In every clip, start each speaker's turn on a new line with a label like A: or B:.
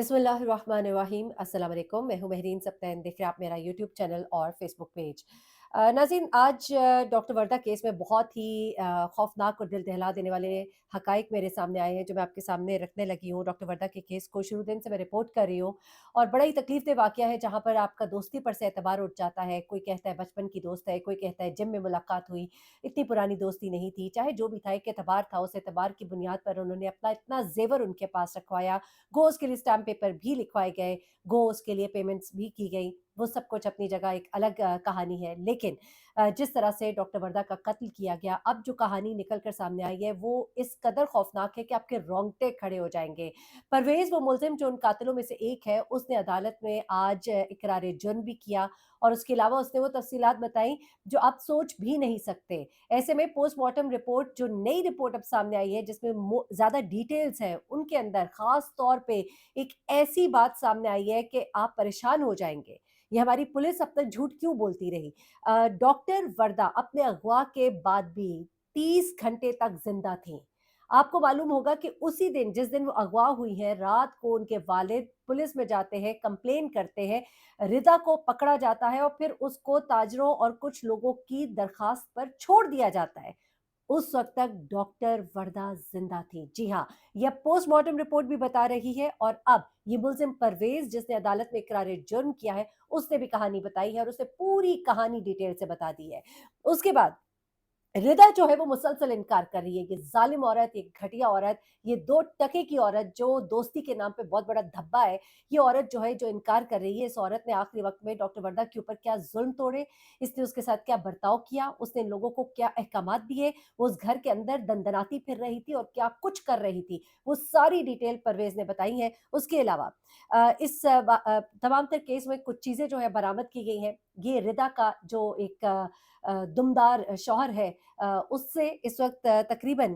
A: बिस्मिल्लाहिर्रहमानिर्रहीम अस्सलाम वालेकुम। मैं हूं महरीन सप्तैन। देख रहे हैं आप मेरा यूट्यूब चैनल और फेसबुक पेज। नाज़रीन, आज डॉक्टर वर्दा केस में बहुत ही खौफनाक और दिल दहला देने वाले हकाइक मेरे सामने आए हैं, जो मैं आपके सामने रखने लगी हूँ। डॉक्टर वर्दा के केस को शुरू दिन से मैं रिपोर्ट कर रही हूँ और बड़ा ही तकलीफ दे वाक़या है, जहाँ पर आपका दोस्ती पर से एतबार उठ जाता है। कोई कहता है बचपन की दोस्त है, कोई कहता है जिम में मुलाकात हुई, इतनी पुरानी दोस्ती नहीं थी। चाहे जो भी था, एक एतबार था, उस एतबार की बुनियाद पर उन्होंने अपना इतना ज़ेवर उनके पास रखवाया। गो उसके लिए स्टैम्प पेपर भी लिखवाए गए, गो उसके लिए पेमेंट्स भी की गई। वो सब कुछ अपनी जगह एक अलग कहानी है। लेकिन जिस तरह से डॉक्टर वर्दा का कत्ल किया गया, अब जो कहानी निकल कर सामने आई है, वो इस कदर खौफनाक है कि आपके रोंगटे खड़े हो जाएँगे। परवेज़, वो मुल्ज़िम जो उन कातिलों में से एक है, उसने अदालत में आज इकरार जुर्म भी किया और उसके अलावा उसने वो तफ़सीलात बताई जो आप सोच भी नहीं सकते। ऐसे में पोस्टमार्टम रिपोर्ट, जो नई रिपोर्ट अब सामने आई है, जिसमें ज़्यादा डिटेल्स हैं, उनके अंदर ख़ास तौर पे एक ऐसी बात सामने आई है कि आप परेशान हो जाएंगे। ये हमारी पुलिस अब तक झूठ क्यों बोलती रही? डॉक्टर वर्दा अपने अगवा के बाद भी 30 घंटे तक जिंदा थी। आपको मालूम होगा कि उसी दिन, जिस दिन वो अगवा हुई है, रात को उनके वालिद पुलिस में जाते हैं, कंप्लेन करते हैं, रिदा को पकड़ा जाता है और फिर उसको ताजरों और कुछ लोगों की दरखास्त पर छोड़ दिया जाता है। उस वक़्त तक डॉक्टर वर्दा ज़िंदा थी। जी हाँ, ये पोस्टमार्टम रिपोर्ट भी बता रही है और अब ये मुल्ज़िम परवेज़, जिसने अदालत में इक़रार-ए-जुर्म किया है, उसने भी कहानी बताई है और उसने पूरी कहानी डिटेल से बता दी है। उसके बाद रिदा जो है वो मुसलसल इनकार कर रही है। ये ज़ालिम औरत, ये घटिया औरत, ये 2 टके की औरत, जो दोस्ती के नाम पे बहुत बड़ा धब्बा है, ये औरत जो है, जो इनकार कर रही है। इस औरत ने आखिरी वक़्त में डॉक्टर वर्दा के ऊपर क्या ज़ुल्म तोड़े, इसने उसके साथ क्या बर्ताव किया, उसने लोगों को क्या अहकामात दिए, वो उस घर के अंदर दंदनाती फिर रही थी और क्या कुछ कर रही थी, वो सारी डिटेल परवेज़ ने बताई हैं। उसके अलावा इस तमाम तर केस में कुछ चीज़ें जो है बरामद की गई हैं। ये रिदा का जो एक दुमदार शौहर है, उससे इस वक़्त तकरीबन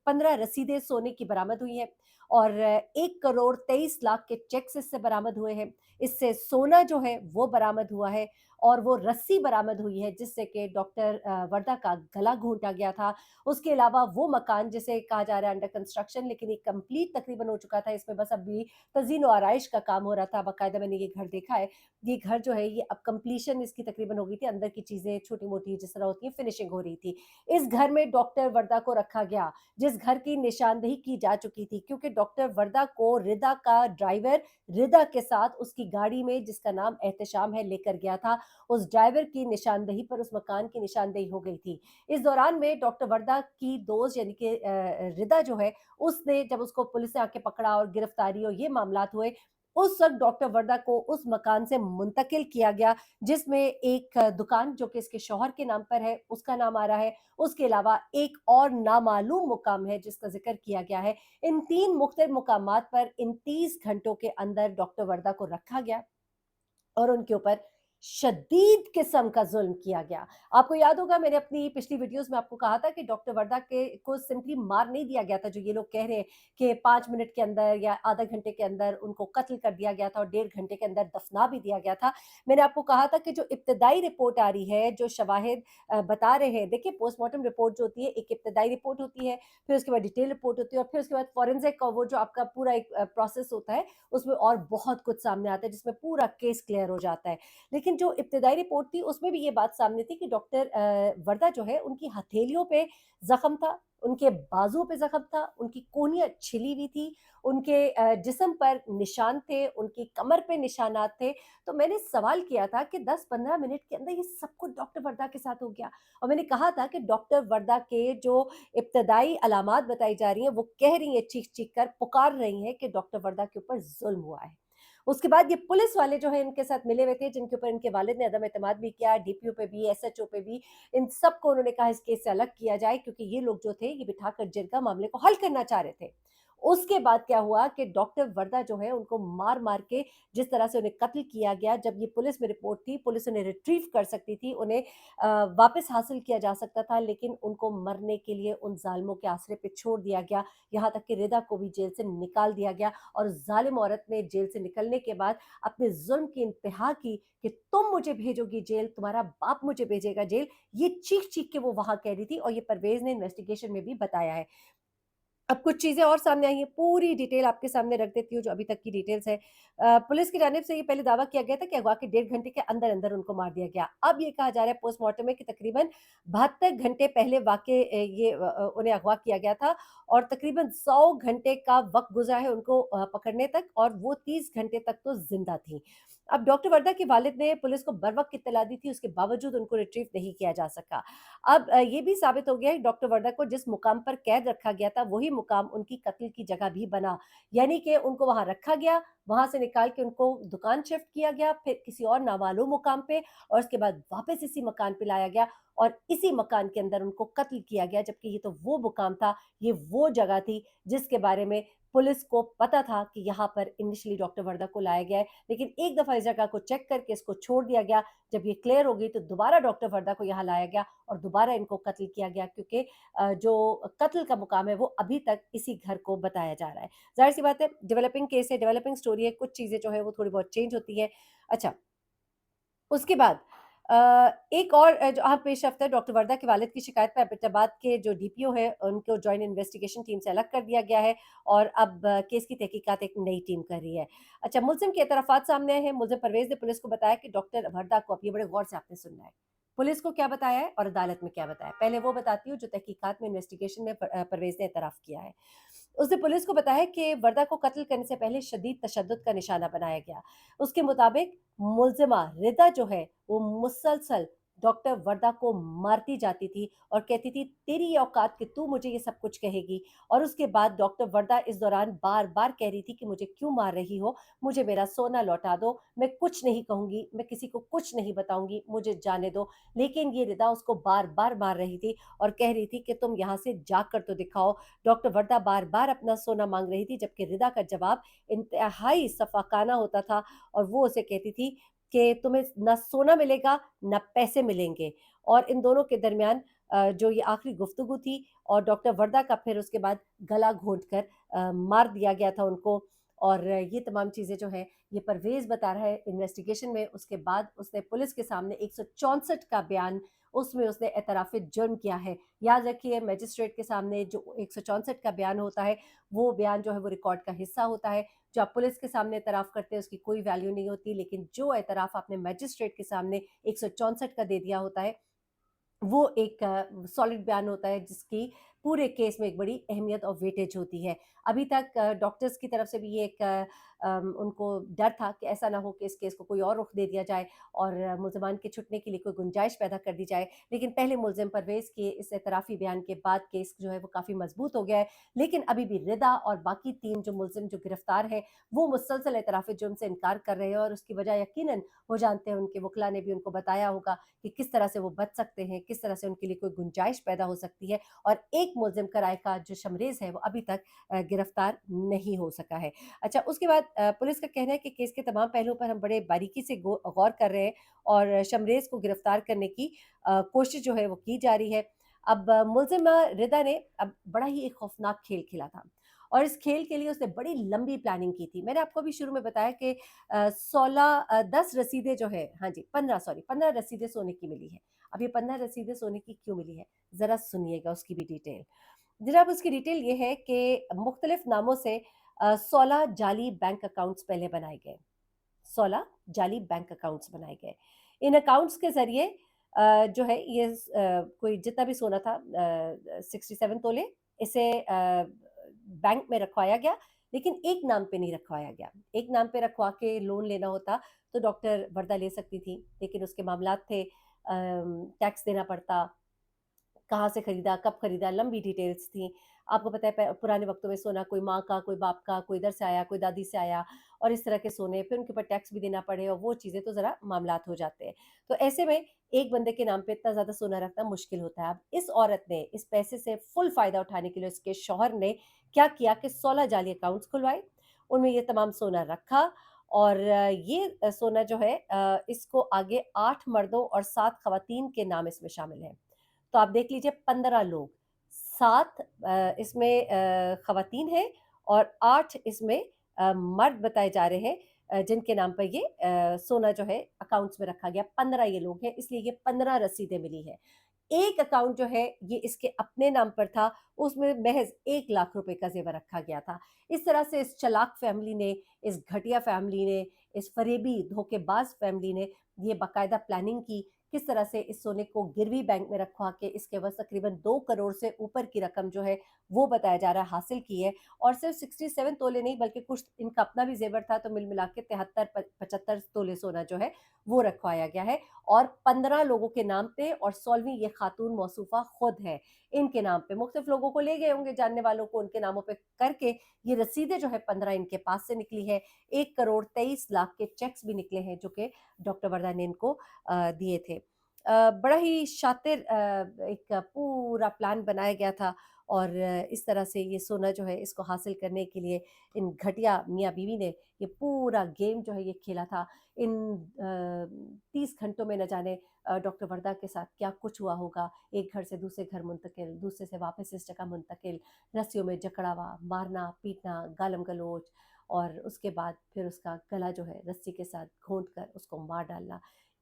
A: 15 रसीदें सोने की बरामद हुई हैं और 1 करोड़ 23 लाख के चेक्स इससे बरामद हुए हैं। इससे सोना जो है वो बरामद हुआ है और वो रस्सी बरामद हुई है, जिससे कि डॉक्टर वर्दा का गला घोंटा गया था। उसके अलावा वो मकान, जिसे कहा जा रहा है अंडर कंस्ट्रक्शन, लेकिन ये कंप्लीट तकरीबन हो चुका था, इसमें बस अभी तज़ीन व आराइश का काम हो रहा था। बाकायदा मैंने ये घर देखा है। ये घर जो है, ये अब कंप्लीशन इसकी तकरीबन हो गई थी। अंदर की चीज़ें छोटी-मोटी जिस तरह होती हैं, फिनिशिंग हो रही थी। इस घर में डॉक्टर वर्दा को रखा गया, जिस घर की निशानदेही की जा चुकी थी, क्योंकि डॉक्टर वर्दा को रिदा का ड्राइवर रिदा के साथ उसकी गाड़ी में, जिसका नाम एहतशाम है, लेकर गया था। उस ड्राइवर की निशानदेही पर उस मकान की निशानदेही हो गई थी। इस दौरान में डॉक्टर वर्दा की दोस्त, यानी कि रिदा जो है, उसने जब उसको पुलिस ने आके पकड़ा और गिरफ्तारी और ये मामलात हुए, उस वक़्त डॉक्टर वर्दा को उस मकान से मुंतकिल किया गया, जिसमें एक दुकान, जो कि इसके शौहर के नाम पर है, उसका नाम आ रहा है। उसके अलावा एक और नामालूम मुकाम है, जिसका ज़िक्र किया गया है। इन 3 मुख्तलिफ मुकामात पर इन 30 घंटों के अंदर डॉक्टर वर्दा को रखा गया और उनके ऊपर शदीद किस्म का ज़ुल्म किया गया। आपको याद होगा, मैंने अपनी पिछली वीडियोज़ में आपको कहा था कि डॉक्टर वर्दा के को सिंपली मार नहीं दिया गया था, जो ये लोग कह रहे हैं कि 5 मिनट के अंदर या आधा घंटे के अंदर उनको कत्ल कर दिया गया था और 1.5 घंटे के अंदर दफना भी दिया गया था। मैंने आपको कहा था कि जो इब्तिदाई रिपोर्ट आ रही है, जो शवाहिद बता रहे हैं, देखिए पोस्टमार्टम रिपोर्ट जो होती है, एक इब्तिदाई रिपोर्ट होती है, फिर उसके बाद डिटेल रिपोर्ट होती है और फिर उसके बाद फोरेंसिक का वो जो आपका पूरा एक प्रोसेस होता है, उसमें और बहुत कुछ सामने आता है, जिसमें पूरा केस क्लियर हो जाता है। लेकिन जो इब्तिदाई रिपोर्ट थी, उसमें भी ये बात सामने थी कि डॉक्टर वर्दा जो है, उनकी हथेलियों पे ज़ख्म था, उनके बाजुओं पे ज़ख्म था, उनकी कोहनियाँ छिली हुई थी, उनके जिस्म पर निशान थे, उनकी कमर पे निशानात थे। तो मैंने सवाल किया था कि 10-15 मिनट के अंदर ये सब कुछ डॉक्टर वर्दा के साथ हो गया, और मैंने कहा था कि डॉक्टर वर्दा के जो इब्तिदाई अलामात बताई जा रही हैं, वो कह रही हैं, चीख-चीख कर पुकार रही हैं कि डॉक्टर वर्दा के ऊपर ज़ुल्म हुआ है। उसके बाद ये पुलिस वाले जो हैं, इनके साथ मिले हुए थे, जिनके ऊपर इनके वालिद ने अदम एतमाद भी किया, डीपीओ पे भी, एसएचओ पे भी, इन सबको उन्होंने कहा इस केस से अलग किया जाए, क्योंकि ये लोग जो थे, ये बिठाकर जिरगा मामले को हल करना चाह रहे थे। उसके बाद क्या हुआ कि डॉक्टर वर्दा जो है, उनको मार-मार के जिस तरह से उन्हें कत्ल किया गया, जब ये पुलिस में रिपोर्ट थी, पुलिस उन्हें रिट्रीव कर सकती थी, उन्हें वापस हासिल किया जा सकता था, लेकिन उनको मरने के लिए उन ज़ालिमों के आसरे पे छोड़ दिया गया। यहाँ तक कि रिदा को भी जेल से निकाल दिया गया और ज़ालिम औरत ने जेल से निकलने के बाद अपने ज़ुल्म की इंतहा की कि तुम मुझे भेजोगी जेल, तुम्हारा बाप मुझे भेजेगा जेल। ये चीख-चीख के वो वहाँ कह रही थी और ये परवेज़ ने इन्वेस्टिगेशन में भी बताया है। अब कुछ चीज़ें और सामने आई हैं, पूरी डिटेल आपके सामने रख देती हूँ जो अभी तक की डिटेल्स है। पुलिस की जानिब से ये पहले दावा किया गया था कि अगवा के 1.5 घंटे के अंदर-अंदर उनको मार दिया गया। अब ये कहा जा रहा है पोस्टमार्टम में कि तकरीबन 72 घंटे पहले उन्हें अगवा किया गया था और तकरीबन 100 घंटे का वक़्त गुज़रा है उनको पकड़ने तक, और वो 30 घंटे तक तो ज़िंदा थीं। अब डॉक्टर वर्दा के वालिद ने पुलिस को बरवक़्त इत्तला दी थी, उसके बावजूद उनको रिट्रीव नहीं किया जा सका। अब ये भी साबित हो गया है डॉक्टर वर्दा को जिस मुकाम पर कैद रखा गया था, वही मुकाम उनकी कत्ल की जगह भी बना। यानी कि उनको वहाँ रखा गया, वहाँ से निकाल के उनको दुकान शिफ्ट किया गया, फिर किसी और नामालूम मुकाम पे, और उसके बाद वापस इसी मकान पे लाया गया और इसी मकान के अंदर उनको कत्ल किया गया। जबकि ये तो वो मुकाम था, ये वो जगह थी जिसके बारे में पुलिस को पता था कि यहाँ पर इनिशियली डॉक्टर वर्दा को लाया गया है। लेकिन एक दफ़ा इस जगह को चेक करके इसको छोड़ दिया गया। जब ये क्लियर हो गई तो दोबारा डॉक्टर वर्दा को यहाँ लाया गया और दोबारा इनको कत्ल किया गया, क्योंकि जो कत्ल का मुकाम है वो अभी तक इसी घर को बताया जा रहा है। ज़ाहिर-सी बात है, डेवलपिंग केस है, डेवलपिंग स्टोरी है, कुछ चीज़ें जो है वो थोड़ी बहुत चेंज होती हैं। अच्छा, उसके बाद एक और जो अहम पेशरफ्त है, डॉक्टर वर्दा के वालिद की शिकायत पे एबटाबाद के जो डीपीओ है, उनको जॉइंट इन्वेस्टिगेशन टीम से अलग कर दिया गया है और अब केस की तहकीकात एक नई टीम कर रही है। अच्छा, मुलज़िम के एतराफ़ात सामने आए हैं। मुलज़िम परवेज़ ने पुलिस को बताया कि डॉक्टर वर्दा को, अब ये बड़े गौर से आपने सुनना है, पुलिस को क्या बताया है और अदालत में क्या बताया है। पहले वो बताती हूँ जो तहकीकात में, इन्वेस्टिगेशन में परवेज़ ने एतराफ़ किया है। उसने पुलिस को बताया कि वर्दा को कत्ल करने से पहले शदीद तशद्दुद का निशाना बनाया गया। उसके मुताबिक मुल्ज़िमा रिदा जो है, वो मुसलसल डॉक्टर वर्दा को मारती जाती थी और कहती थी, "तेरी ये औकात कि तू मुझे ये सब कुछ कहेगी।" और उसके बाद डॉक्टर वर्दा इस दौरान बार-बार कह रही थी कि, "मुझे क्यों मार रही हो? मुझे मेरा सोना लौटा दो, मैं कुछ नहीं कहूँगी, मैं किसी को कुछ नहीं बताऊँगी, मुझे जाने दो।" लेकिन ये रिदा उसको बार-बार मार रही थी और कह रही थी कि, "तुम यहाँ से जाकर तो दिखाओ।" डॉक्टर वर्दा बार-बार अपना सोना माँग रही थी, जबकि रिदा का जवाब इंतहाई सफ़ाकाना होता था और वो उसे कहती थी कि तुम्हें ना सोना मिलेगा, ना पैसे मिलेंगे। और इन दोनों के दरमियान जो ये आखिरी गुफ्तगू थी, और डॉक्टर वर्दा का फिर उसके बाद गला घोंट कर मार दिया गया था उनको। और ये तमाम चीज़ें जो हैं, ये परवेज़ बता रहा है इन्वेस्टिगेशन में। उसके बाद उसने पुलिस के सामने 164 का बयान, उसमें उसने एतराफ़ जुर्म किया है। याद रखिए, मजिस्ट्रेट के सामने जो 164 का बयान होता है, वो बयान जो है वो रिकॉर्ड का हिस्सा होता है। जो आप पुलिस के सामने एतराफ़ करते हैं उसकी कोई वैल्यू नहीं होती, लेकिन जो एतराफ़ आपने मजिस्ट्रेट के सामने 164 का दे दिया होता है, वो एक सॉलिड बयान होता है जिसकी पूरे केस में एक बड़ी अहमियत और वेटेज होती है। अभी तक डॉक्टर्स की तरफ से भी ये एक उनको डर था कि ऐसा ना हो कि इस केस को कोई और रुख दे दिया जाए और मुल्ज़िमान के छुटने के लिए कोई गुंजाइश पैदा कर दी जाए। लेकिन पहले मुल्ज़िम परवेज़ के इस एतराफ़ी बयान के बाद केस जो है वो काफ़ी मज़बूत हो गया है। लेकिन अभी भी रिदा और बाकी 3 जो मुल्ज़िम जो गिरफ्तार हैं, वो मुसलसल एतराफ़ जुर्म से इनकार कर रहे हैं और उसकी वजह यकीनन वो जानते हैं, उनके वकील ने भी उनको बताया होगा कि किस तरह से वो बच सकते हैं, किस तरह से उनके लिए कोई गुंजाइश पैदा हो सकती है। और एक मुल्ज़िम कराए का जो शमरेज़ है वो अभी तक गिरफ्तार नहीं हो सका है। अच्छा, उसके बाद पुलिस का कहना है कि केस के तमाम पहलुओं पर हम बड़े बारीकी से गौर कर रहे हैं और शमरेज़ को गिरफ्तार करने की कोशिश जो है वो की जा रही है। अब मुल्ज़िमा रिदा ने अब बड़ा ही एक खौफ़नाक खेल खेला था और इस खेल के लिए उसने बड़ी लंबी प्लानिंग की थी। मैंने आपको अभी शुरू में बताया कि 10 रसीदें जो है, हाँ जी, 15 रसीदें सोने की मिली हैं। अब ये 15 रसीदें सोने की क्यों मिली हैं? ज़रा सुनिएगा उसकी भी डिटेल। जनाब, उसकी डिटेल ये है कि मुख्तलिफ नामों से 16 जाली बैंक अकाउंट्स पहले बनाए गए। 16 जाली बैंक अकाउंट्स बनाए गए। इन अकाउंट्स के ज़रिए जो है ये कोई जितना भी सोना था 67 तोले, इसे बैंक में रखवाया गया, लेकिन एक नाम पे नहीं रखवाया गया। एक नाम पे रखवा के लोन लेना होता तो डॉक्टर वर्दा ले सकती थी, लेकिन उसके मामलात थे, टैक्स देना पड़ता, कहाँ से खरीदा, कब खरीदा, लंबी डिटेल्स थी। आपको पता है पुराने वक़्तों में सोना कोई माँ का, कोई बाप का, कोई इधर से आया, कोई दादी से आया और इस तरह के सोने, फिर उनके ऊपर टैक्स भी देना पड़े और वो चीज़ें तो ज़रा मामलात हो जाते हैं। तो ऐसे में एक बंदे के नाम पे इतना ज़्यादा सोना रखना मुश्किल होता है। अब इस औरत ने इस पैसे से फुल फ़ायदा उठाने के लिए उसके शौहर ने क्या किया कि 16 जाली अकाउंट्स खुलवाए, उनमें ये तमाम सोना रखा और ये सोना जो है इसको आगे 8 मर्दों और 7 ख़वातीन के नाम इसमें शामिल हैं। तो आप देख लीजिए 15 लोग, 7 इसमें ख़वातीन हैं और 8 इसमें मर्द बताए जा रहे हैं, जिनके नाम पर ये सोना जो है अकाउंट्स में रखा गया। 15 ये लोग हैं, इसलिए ये 15 रसीदें मिली हैं। एक अकाउंट जो है ये इसके अपने नाम पर था, उसमें महज़ 1 लाख रुपए का ज़ेवर रखा गया था। इस तरह से इस चालाक फैमिली ने, इस घटिया फैमिली ने, इस फरेबी धोखेबाज़ फैमिली ने ये बाकायदा प्लानिंग की, किस तरह से इस सोने को गिरवी बैंक में रखवा के इसके एवज़ तकरीबन 2 करोड़ से ऊपर की रकम जो है, वो बताया जा रहा है हासिल की है। और सिर्फ़ 67 तोले नहीं बल्कि कुछ इनका अपना भी ज़ेवर था, तो मिल मिला के 73 प 75 तोले सोना जो है, वो रखवाया गया है और 15 लोगों के नाम पे और 16वीं ये खातून मौसूफ़ा खुद है, इनके नाम पे। मुख्तलिफ़ लोगों को ले गए होंगे जानने वालों को उनके नामों पे करके, ये रसीदें जो है 15 इनके पास से निकली है। 1 करोड़ 23 लाख के चेक्स भी निकले हैं जो कि डॉक्टर वर्दा ने इनको दिए थे। बड़ा ही शातिर एक पूरा प्लान बनाया गया था और इस तरह से ये सोना जो है इसको हासिल करने के लिए इन घटिया मियाँ-बीवी ने ये पूरा गेम जो है ये खेला था। इन 30 घंटों में न जाने डॉक्टर वर्दा के साथ क्या कुछ हुआ होगा। एक घर से दूसरे घर मुंतकिल, दूसरे से वापस इस जगह मुंतकिल, रस्सियों में जकड़ावा, मारना, पीटना, गालम-गलोच और उसके बाद फिर उसका गला जो है रस्सी के साथ घोंट कर उसको मार डालना।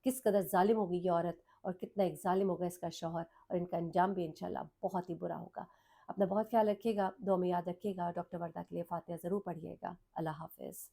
A: किस कदर ज़ालिम होगी ये औरत और कितना एक ज़ालिम होगा इसका शौहर और इनका अंजाम भी इंशाल्लाह बहुत ही बुरा होगा। अपना बहुत ख़्याल रखिएगा, दुआ में याद रखिएगा, डॉक्टर वर्दा के लिए फ़ातिहा ज़रूर पढ़िएगा। अल्लाह हाफ़िज़।